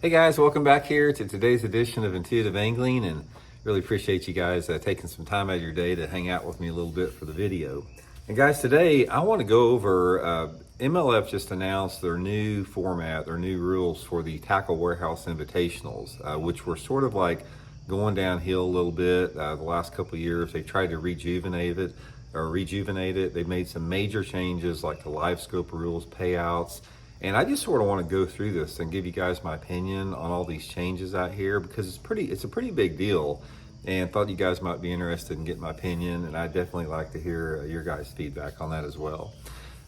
Hey guys, welcome back here to today's edition of Intuitive Angling, and really appreciate you guys taking some time out of your day to hang out with me a little bit for the video. And guys, today I want to go over, MLF just announced their new format, their new rules for the Tackle Warehouse Invitationals, which were sort of like going downhill a little bit the last couple of years. They tried to rejuvenate it. They made some major changes like the Livescope rules, payouts. And I just sort of want to go through this and give you guys my opinion on all these changes out here, because it's a pretty big deal, and thought you guys might be interested in getting my opinion, and I'd definitely like to hear your guys' feedback on that as well.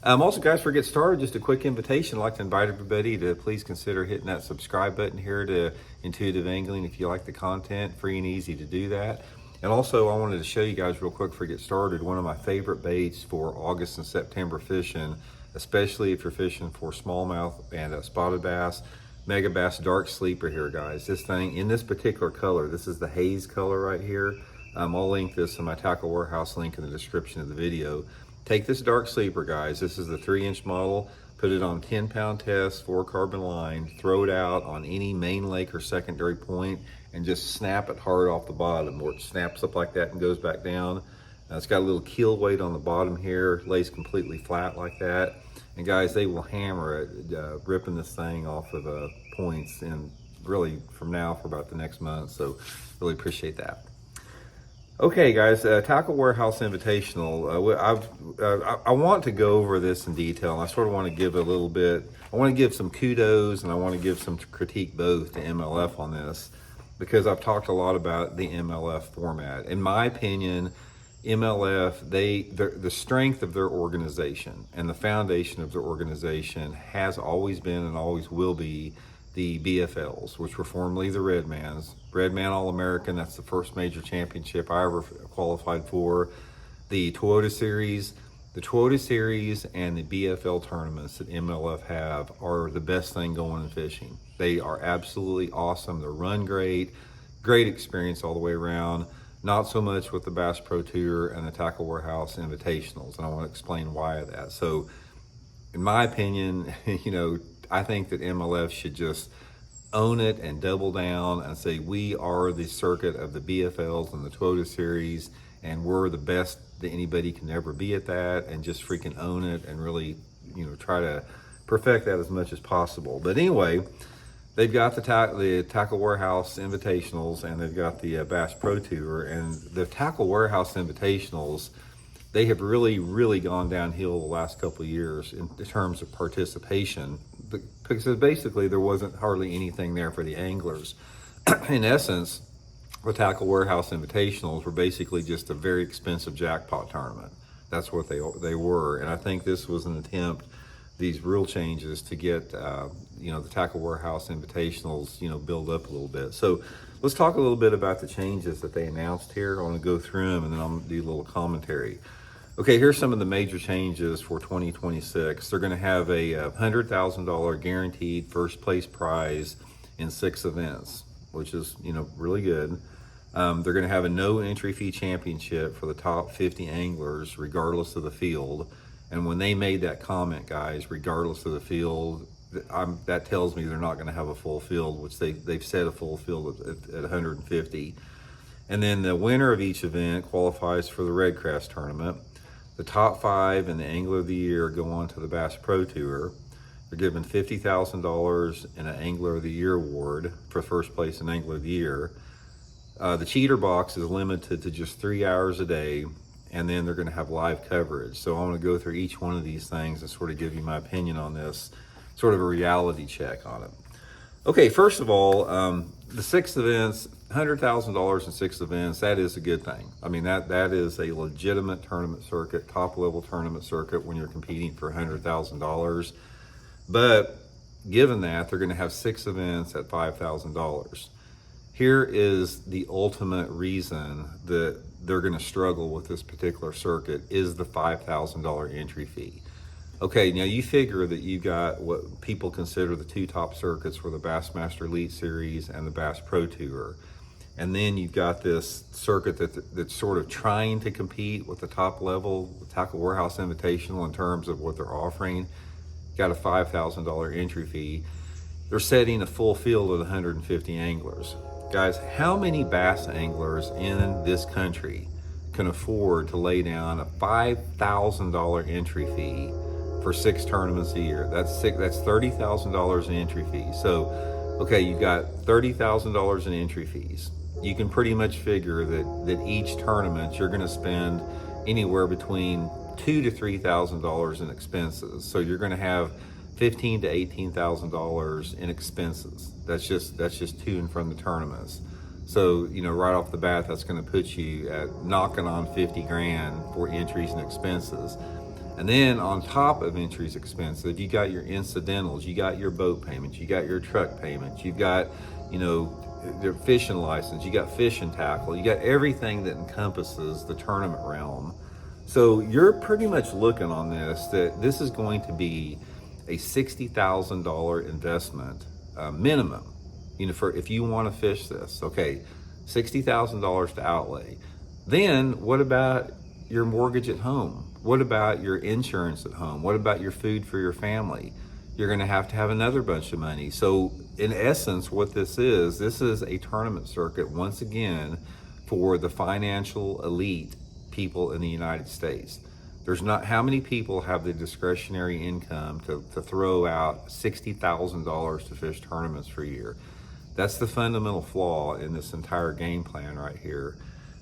Also, guys, before we get started, just a quick invitation. I'd like to invite everybody to please consider hitting that subscribe button here to Intuitive Angling if you like the content. Free and easy to do that. And also, I wanted to show you guys real quick before we get started, one of my favorite baits for August and September fishing, especially if you're fishing for smallmouth and spotted bass. Megabass Dark Sleeper here, guys. This thing in this particular color, this is the haze color right here. I'll link this in my Tackle Warehouse link in the description of the video. Take this Dark Sleeper, guys. This is the 3-inch model. Put it on 10-pound test, 4-carbon line, throw it out on any main lake or secondary point, and just snap it hard off the bottom, where it snaps up like that and goes back down. It's got a little keel weight on the bottom here, lays completely flat like that. And guys, they will hammer it, ripping this thing off of points, and really from now for about the next month. So really appreciate that. Okay, guys, Tackle Warehouse Invitational. I want to go over this in detail. I sort of want to give a little bit, I want to give some kudos and I want to give some critique both to MLF on this, because I've talked a lot about the MLF format. In my opinion, MLF, the strength of their organization and the foundation of their organization has always been and always will be the BFLs, which were formerly the Redmans. Redman All-American, that's the first major championship I ever qualified for. The Toyota Series and the BFL tournaments that MLF have are the best thing going in fishing. They are absolutely awesome. They run great experience all the way around. Not so much with the Bass Pro Tour and the Tackle Warehouse Invitationals, and I want to explain why of that. So, in my opinion, I think that MLF should just own it and double down and say, we are the circuit of the BFLs and the Toyota Series, and we're the best that anybody can ever be at that, and just freaking own it and really, try to perfect that as much as possible. But anyway, they've got the Tackle Warehouse Invitationals, and they've got the Bass Pro Tour. And the Tackle Warehouse Invitationals, they have really gone downhill the last couple of years in terms of participation, because basically there wasn't hardly anything there for the anglers. In essence, the Tackle Warehouse Invitationals were basically just a very expensive jackpot tournament. That's what they were. And I think this was an attempt, these rule changes, to get the Tackle Warehouse Invitationals build up a little bit. So let's talk a little bit about the changes that they announced here. I want to go through them and then I'm going to do a little commentary. Okay, here's some of the major changes for 2026. They're going to have a $100,000 guaranteed first place prize in 6 events, which is really good. They're going to have a no entry fee championship for the top 50 anglers regardless of the field. And when they made that comment, guys, regardless of the field, that tells me they're not going to have a full field, which they've set a full field at 150. And then the winner of each event qualifies for the Red Crest tournament. The top 5 in the Angler of the Year go on to the Bass Pro Tour. They're given $50,000 in an Angler of the Year award for first place in Angler of the Year. The cheater box is limited to just 3 hours a day, and then they're going to have live coverage. So I want to go through each one of these things and sort of give you my opinion on this, sort of a reality check on it. Okay, first of all, the 6 events, $100,000 in 6 events, that is a good thing. I mean, that is a legitimate tournament circuit, top level tournament circuit when you're competing for $100,000. But given that, they're going to have 6 events at $5,000. Here is the ultimate reason that they're going to struggle with this particular circuit is the $5,000 entry fee. Okay, now you figure that you got what people consider the 2 top circuits for the Bassmaster Elite Series and the Bass Pro Tour. And then you've got this circuit that's sort of trying to compete with the top level, the Tackle Warehouse Invitational, in terms of what they're offering. Got a $5,000 entry fee. they're setting a full field of 150 anglers. Guys, how many bass anglers in this country can afford to lay down a $5,000 entry fee for 6 tournaments a year? That's $30,000 in entry fees. So, okay, you've got $30,000 in entry fees. You can pretty much figure that each tournament you're going to spend anywhere between $2,000 to $3,000 in expenses. So you're going to have $15,000 to $18,000 in expenses. That's just to and from the tournaments. So, you know, right off the bat, that's going to put you at knocking on 50 grand for entries and expenses. And then on top of entries expenses, you got your incidentals, you got your boat payments, you got your truck payments, you've got, you know, their fishing license, you got fishing tackle, you got everything that encompasses the tournament realm. So you're pretty much looking on this, that this is going to be a $60,000 investment minimum, you know, for if you want to fish this. Okay, $60,000 to outlay. Then what about your mortgage at home? What about your insurance at home? What about your food for your family? You're going to have another bunch of money. So in essence, what this is a tournament circuit once again for the financial elite people in the United States. There's not, how many people have the discretionary income to throw out $60,000 to fish tournaments for a year? That's the fundamental flaw in this entire game plan right here.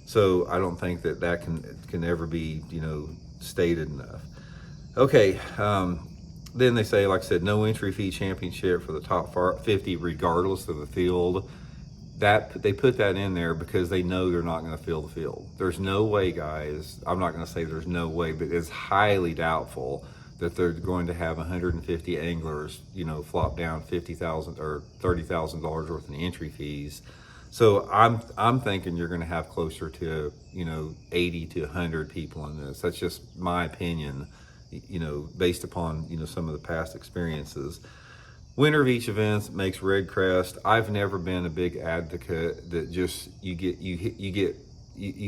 So I don't think that can ever be, you know, stated enough. Okay, then they say, like I said, no entry fee championship for the top 50 regardless of the field. That they put that in there because they know they're not going to fill the field. There's no way, guys, I'm not going to say there's no way, but it's highly doubtful that they're going to have 150 anglers, you know, flop down $50,000 or $30,000 worth in entry fees. So I'm thinking you're going to have closer to, you know, 80 to 100 people in this. That's just my opinion, you know, based upon, you know, some of the past experiences. Winner of each event makes red crest. I've never been a big advocate that just you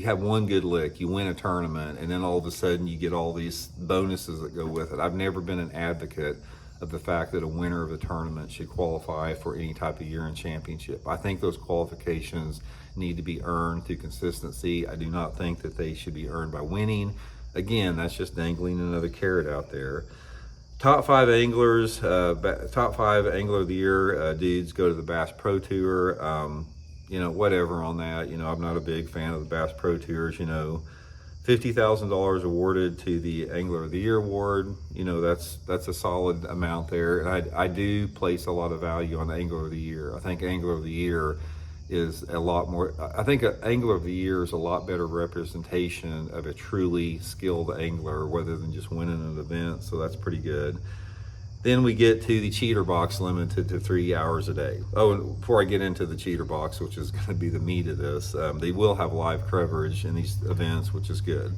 have one good lick, you win a tournament, and then all of a sudden you get all these bonuses that go with it. I've never been an advocate of the fact that a winner of a tournament should qualify for any type of year-end championship. I think those qualifications need to be earned through consistency. I do not think that they should be earned by winning. Again, that's just dangling another carrot out there. Top 5 anglers, top 5 angler of the year dudes go to the Bass Pro Tour. You know, whatever on that. You know, I'm not a big fan of the Bass Pro Tours. You know, $50,000 awarded to the Angler of the Year award. You know, that's a solid amount there. And I do place a lot of value on the Angler of the Year. I think Angler of the Year is a lot more. I think an Angler of the Year is a lot better representation of a truly skilled angler rather than just winning an event. So that's pretty good. Then we get to the cheater box, limited to 3 hours a day. Oh, and before I get into the cheater box, which is going to be the meat of this, they will have live coverage in these events, which is good.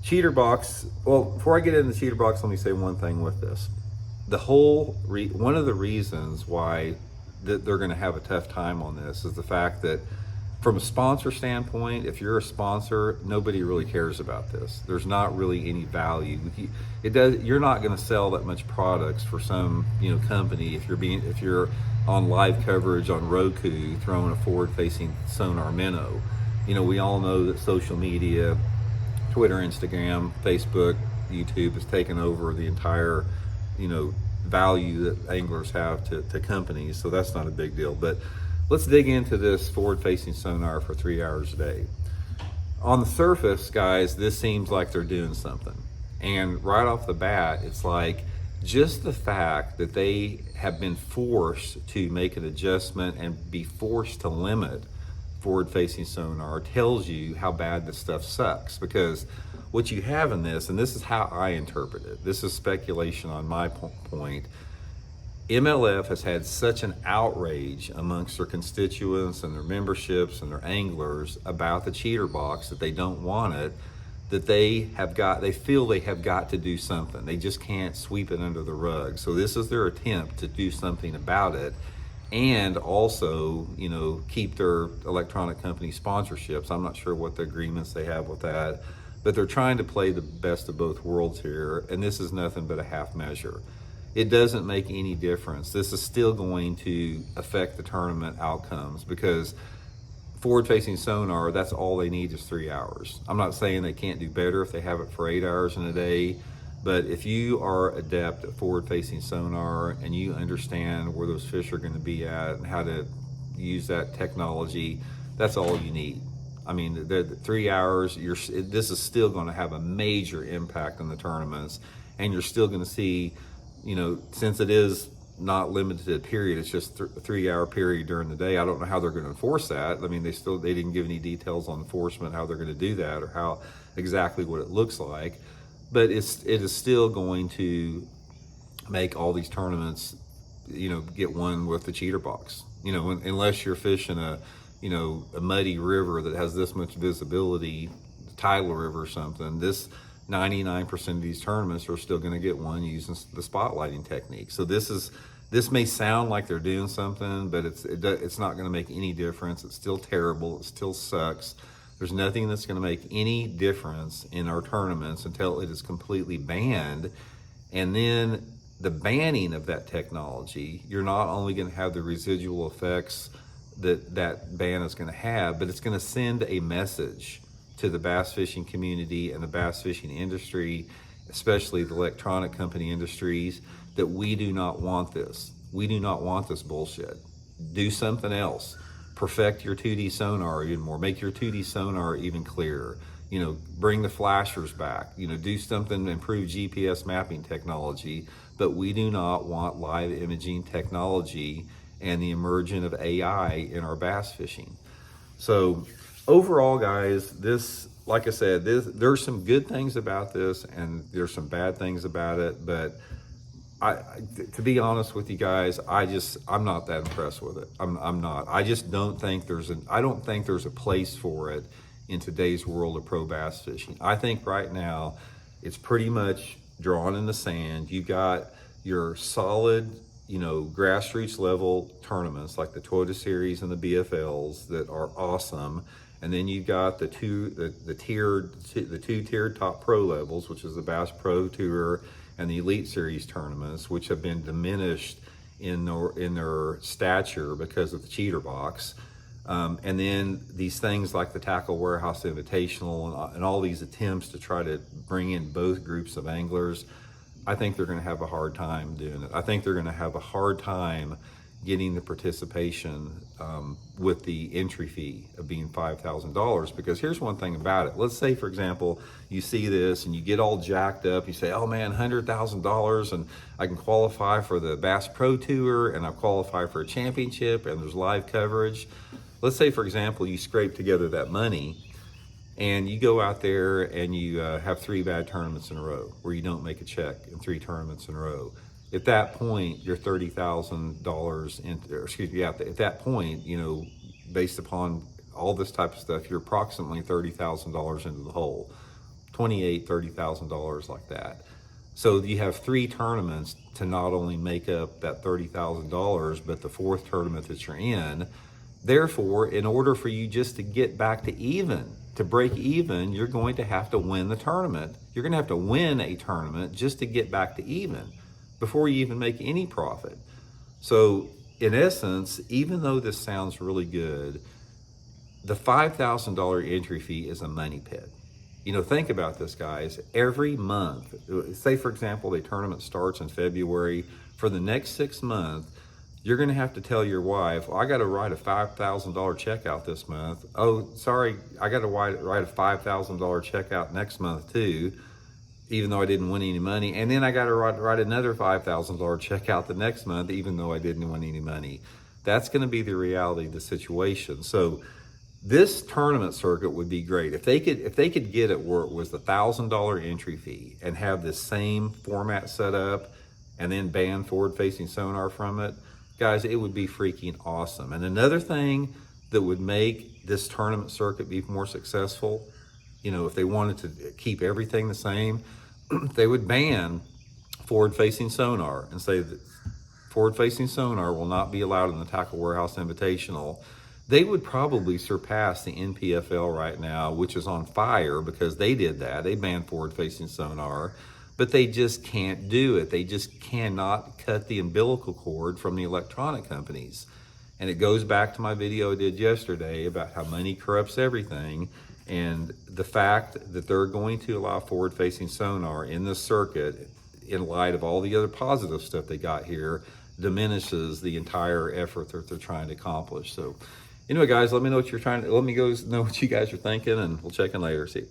Cheater box, well, before I get into the cheater box, let me say one thing with this. One of the reasons why that they're going to have a tough time on this is the fact that from a sponsor standpoint, if you're a sponsor, nobody really cares about this. There's not really any value. You're not going to sell that much products for some, you know, company if you're on live coverage on Roku throwing a forward-facing sonar minnow. You know, we all know that social media, Twitter, Instagram, Facebook, YouTube has taken over the entire, you know, value that anglers have to companies. So that's not a big deal. But let's dig into this forward-facing sonar for 3 hours a day. On the surface, guys, this seems like they're doing something. And right off the bat, it's like just the fact that they have been forced to make an adjustment and be forced to limit forward-facing sonar tells you how bad this stuff sucks. Because what you have in this, and this is how I interpret it, this is speculation on my point, MLF has had such an outrage amongst their constituents and their memberships and their anglers about the cheater box that they don't want it, that they feel they have got to do something. They just can't sweep it under the rug. So this is their attempt to do something about it and also, you know, keep their electronic company sponsorships. I'm not sure what the agreements they have with that, but they're trying to play the best of both worlds here, and this is nothing but a half measure. it doesn't make any difference. This is still going to affect the tournament outcomes because forward-facing sonar, that's all they need is 3 hours. I'm not saying they can't do better if they have it for 8 hours in a day, but if you are adept at forward-facing sonar and you understand where those fish are going to be at and how to use that technology, that's all you need. I mean, the 3 hours, this is still going to have a major impact on the tournaments, and you're still going to see, you know, since it is not limited to a period, it's just a 3 hour period during the day. I don't know how they're going to enforce that. I mean, they didn't give any details on enforcement, how they're going to do that or how exactly what it looks like, but it is still going to make all these tournaments, you know, get won with the cheater box, you know, unless you're fishing a muddy river that has this much visibility, tidal river or something. This 99% of these tournaments are still going to get won using the spotlighting technique. So this may sound like they're doing something, but it's not going to make any difference. It's still terrible. It still sucks. There's nothing that's going to make any difference in our tournaments until it is completely banned. And then the banning of that technology, you're not only going to have the residual effects that ban is going to have, but it's going to send a message to the bass fishing community and the bass fishing industry, especially the electronic company industries, that we do not want this. We do not want this bullshit. Do something else. Perfect your 2D sonar even more. Make your 2D sonar even clearer. You know, bring the flashers back. You know, do something to improve GPS mapping technology. But we do not want live imaging technology and the emergence of AI in our bass fishing. So overall, guys, this, like I said, there's some good things about this and there's some bad things about it, but to be honest with you guys, I'm not that impressed with it. I'm not. I just don't think there's a place for it in today's world of pro bass fishing. I think right now it's pretty much drawn in the sand. You got your solid, you know, grassroots level tournaments like the Toyota Series and the BFLs that are awesome. And then you got the two tiered top pro levels, which is the Bass Pro Tour and the Elite Series tournaments, which have been diminished in their stature because of the cheater box. And then these things like the Tackle Warehouse Invitational and all these attempts to try to bring in both groups of anglers, I think they're going to have a hard time doing it. I think they're going to have a hard time getting the participation with the entry fee of being $5,000, because here's one thing about it. Let's say, for example, you see this and you get all jacked up. You say, oh man, $100,000 and I can qualify for the Bass Pro Tour and I qualify for a championship and there's live coverage. Let's say, for example, you scrape together that money and you go out there and you have 3 bad tournaments in a row where you don't make a check in 3 tournaments in a row. At that point, you're $30,000 at that point, you know, based upon all this type of stuff, you're approximately $30,000 into the hole, $30,000 like that. So you have 3 tournaments to not only make up that $30,000, but the 4th tournament that you're in. Therefore, in order for you just to get back to break even, you're going to have to win the tournament. You're going to have to win a tournament just to get back to even before you even make any profit. So in essence, even though this sounds really good, the $5,000 entry fee is a money pit. You know, think about this, guys. Every month, say for example, the tournament starts in February, for the next 6 months, you're going to have to tell your wife, I got to write a $5,000 check out this month. Oh, sorry, I got to write a $5,000 check out next month too, even though I didn't win any money. And then I got to write another $5,000 check out the next month, even though I didn't win any money. That's going to be the reality of the situation. So this tournament circuit would be great. If they could get it where it was the $1,000 entry fee and have this same format set up and then ban forward-facing sonar from it, guys, it would be freaking awesome. And another thing that would make this tournament circuit be more successful, you know, if they wanted to keep everything the same, they would ban forward-facing sonar and say that forward-facing sonar will not be allowed in the Tackle Warehouse Invitational. They would probably surpass the NPFL right now, which is on fire because they did that. They banned forward-facing sonar. but they just can't do it. They just cannot cut the umbilical cord from the electronic companies. And it goes back to my video I did yesterday about how money corrupts everything, and the fact that they're going to allow forward-facing sonar in the circuit in light of all the other positive stuff they got here diminishes the entire effort that they're trying to accomplish. So anyway, guys, let me know what you're trying to, let me know what you guys are thinking, and we'll check in later. See you.